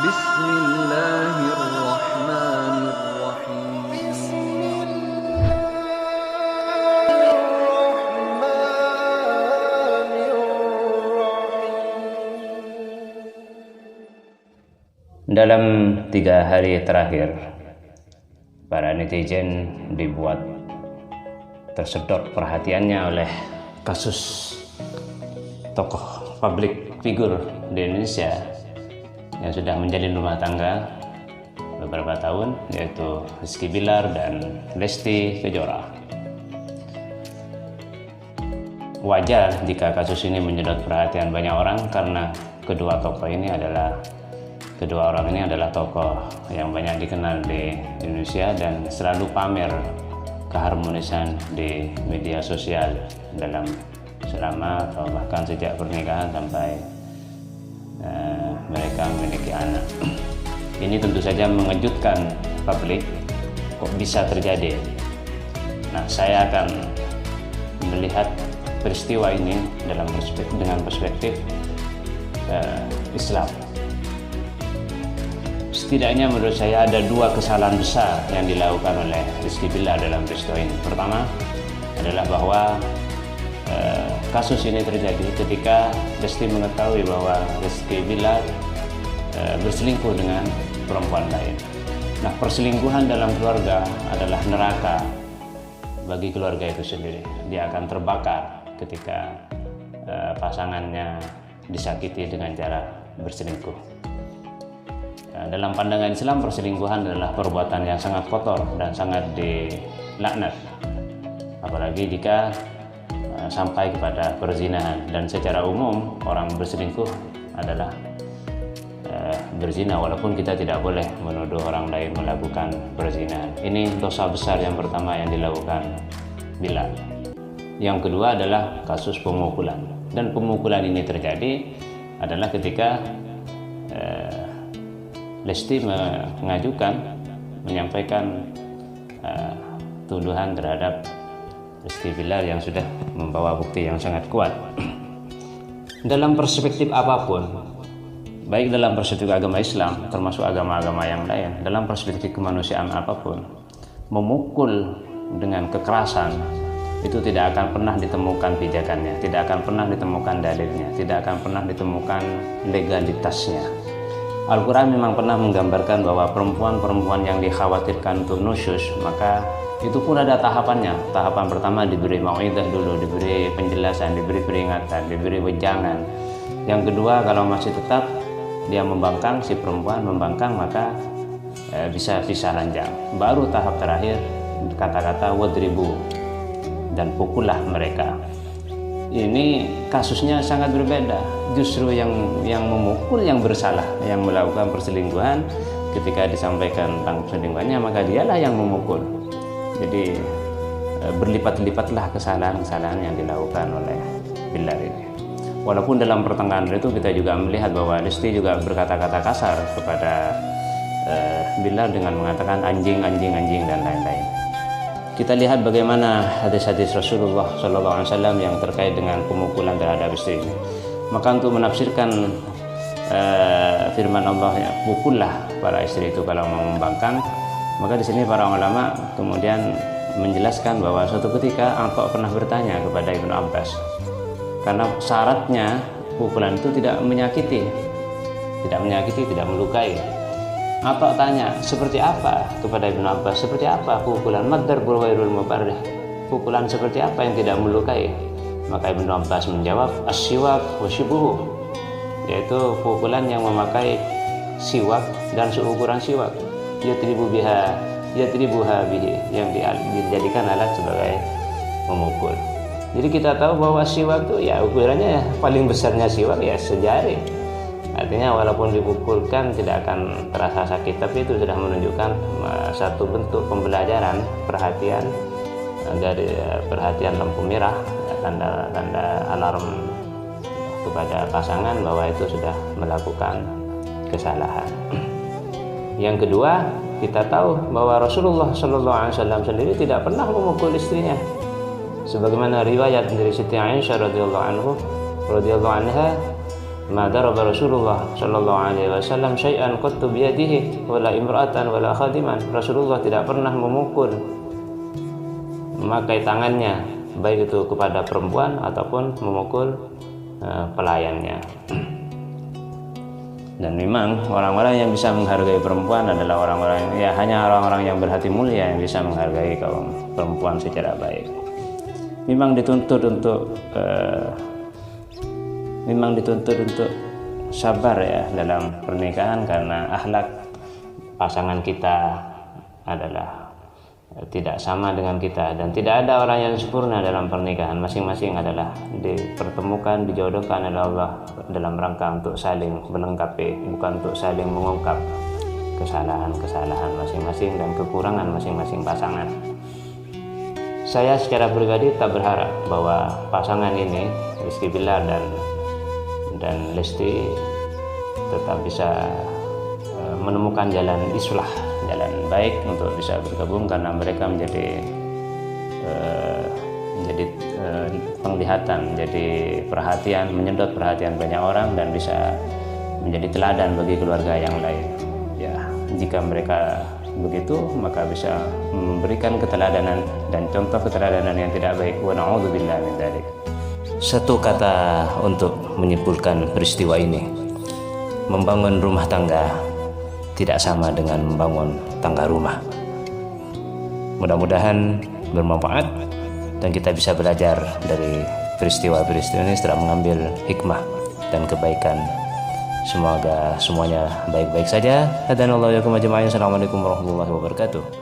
Bismillahirrahmanirrahim. Dalam 3 hari terakhir, para netizen dibuat tersedot perhatiannya oleh kasus tokoh publik figur di Indonesia yang sudah menjalin rumah tangga beberapa tahun, yaitu Rizky Bilar dan Lesti Kejora. Wajar jika kasus ini menyedot perhatian banyak orang karena kedua orang ini adalah tokoh yang banyak dikenal di Indonesia dan selalu pamer keharmonisan di media sosial selama atau bahkan sejak pernikahan sampai mereka memiliki anak. Ini tentu saja mengejutkan publik, kok bisa terjadi. Nah, saya akan melihat peristiwa ini dengan perspektif Islam. Setidaknya menurut saya ada 2 kesalahan besar yang dilakukan oleh Rizky Bilar dalam peristiwa ini. Pertama adalah bahwa kasus ini terjadi ketika Lesti mengetahui bahwa Rizky Bilar berselingkuh dengan perempuan lain. Nah, perselingkuhan dalam keluarga adalah neraka bagi keluarga itu sendiri. Dia akan terbakar ketika pasangannya disakiti dengan cara berselingkuh. Dalam pandangan Islam, perselingkuhan adalah perbuatan yang sangat kotor dan sangat dilaknat, apalagi jika sampai kepada perzinahan. Dan secara umum orang berselingkuh adalah berzina, walaupun kita tidak boleh menuduh orang lain melakukan perzinahan. Ini dosa besar yang pertama yang dilakukan Bilar. Yang kedua adalah kasus pemukulan, dan pemukulan ini terjadi adalah ketika Lesti menyampaikan tuduhan terhadap Rizky Bilar yang sudah membawa bukti yang sangat kuat. Dalam perspektif apapun, baik dalam perspektif agama Islam termasuk agama-agama yang lain, dalam perspektif kemanusiaan apapun, memukul dengan kekerasan itu tidak akan pernah ditemukan pijakannya, tidak akan pernah ditemukan dalilnya, tidak akan pernah ditemukan legalitasnya. Al-Quran memang pernah menggambarkan bahwa perempuan-perempuan yang dikhawatirkan untuk nusyus, maka itu pun ada tahapannya. Tahapan pertama diberi mau'idah dulu, diberi penjelasan, diberi peringatan, diberi wejangan. Yang kedua, kalau masih tetap dia membangkang, si perempuan membangkang, maka bisa ranjang. Baru tahap terakhir, kata-kata wadribu, dan pukullah mereka. Ini kasusnya sangat berbeda. Justru yang memukul yang bersalah, yang melakukan perselingkuhan, ketika disampaikan tentang perselingkuhannya, maka dialah yang memukul. Jadi berlipat-lipatlah kesalahan-kesalahan yang dilakukan oleh Bilar ini. Walaupun dalam pertengahan itu kita juga melihat bahwa Lesti juga berkata-kata kasar kepada Bilar dengan mengatakan anjing, anjing, anjing, dan lain-lain. Kita lihat bagaimana hadis-hadis Rasulullah SAW yang terkait dengan pemukulan terhadap istri ini. Maka untuk menafsirkan firman Allah, ya, pukullah para istri itu kalau mau membangkang, maka di sini para ulama kemudian menjelaskan bahwa suatu ketika Atta pernah bertanya kepada Ibnu Abbas, karena syaratnya pukulan itu tidak menyakiti, tidak melukai. Atta tanya, seperti apa, kepada Ibnu Abbas, seperti apa pukulan madar burwairul mubarrih, pukulan seperti apa yang tidak melukai? Maka Ibnu Abbas menjawab, as-siwak wa syubuhu, yaitu pukulan yang memakai siwak dan seukuran siwak, yatribuha bihi, yang dijadikan alat sebagai memukul. Jadi kita tahu bahwa siwak itu ya ukurannya paling besarnya siwak ya sejari. Artinya walaupun dipukulkan tidak akan terasa sakit, tapi itu sudah menunjukkan satu bentuk pembelajaran, perhatian dari perhatian lampu merah, tanda alarm kepada pasangan bahwa itu sudah melakukan kesalahan. Yang kedua, kita tahu bahwa Rasulullah SAW sendiri tidak pernah memukul istrinya. Sebagaimana riwayat dari Siti Aisyah radhiyallahu anha, ma daraba Rasulullah sallallahu alaihi wasallam syai'an qattu biyadihi wala imra'atan wala khadiman. Rasulullah tidak pernah memukul memakai tangannya, baik itu kepada perempuan ataupun memukul pelayannya. Dan memang orang-orang yang bisa menghargai perempuan adalah orang-orang, ya hanya orang-orang yang berhati mulia yang bisa menghargai kaum perempuan secara baik. Memang dituntut untuk sabar ya dalam pernikahan, karena akhlak pasangan kita adalah tidak sama dengan kita, dan tidak ada orang yang sempurna dalam pernikahan. Masing-masing adalah dipertemukan, dijodohkan oleh Allah dalam rangka untuk saling melengkapi, bukan untuk saling mengungkap kesalahan-kesalahan masing-masing dan kekurangan masing-masing pasangan. Saya secara pribadi tak berharap bahwa pasangan ini, Rizky Bilar dan Lesti, tetap bisa menemukan jalan islah, jalan baik untuk bisa bergabung, karena mereka menjadi penglihatan, jadi perhatian, menyedot perhatian banyak orang dan bisa menjadi teladan bagi keluarga yang lain. Ya, jika mereka begitu, maka bisa memberikan keteladanan dan contoh keteladanan yang tidak baik. Wa na'udzubillah min dzalik. Satu kata untuk menyimpulkan peristiwa ini: membangun rumah tangga tidak sama dengan membangun tangga rumah. Mudah-mudahan bermanfaat dan kita bisa belajar dari peristiwa-peristiwa ini setelah mengambil hikmah dan kebaikan. Semoga semuanya baik-baik saja. Hadanallahu yakum ajma'in. Assalamualaikum warahmatullahi wabarakatuh.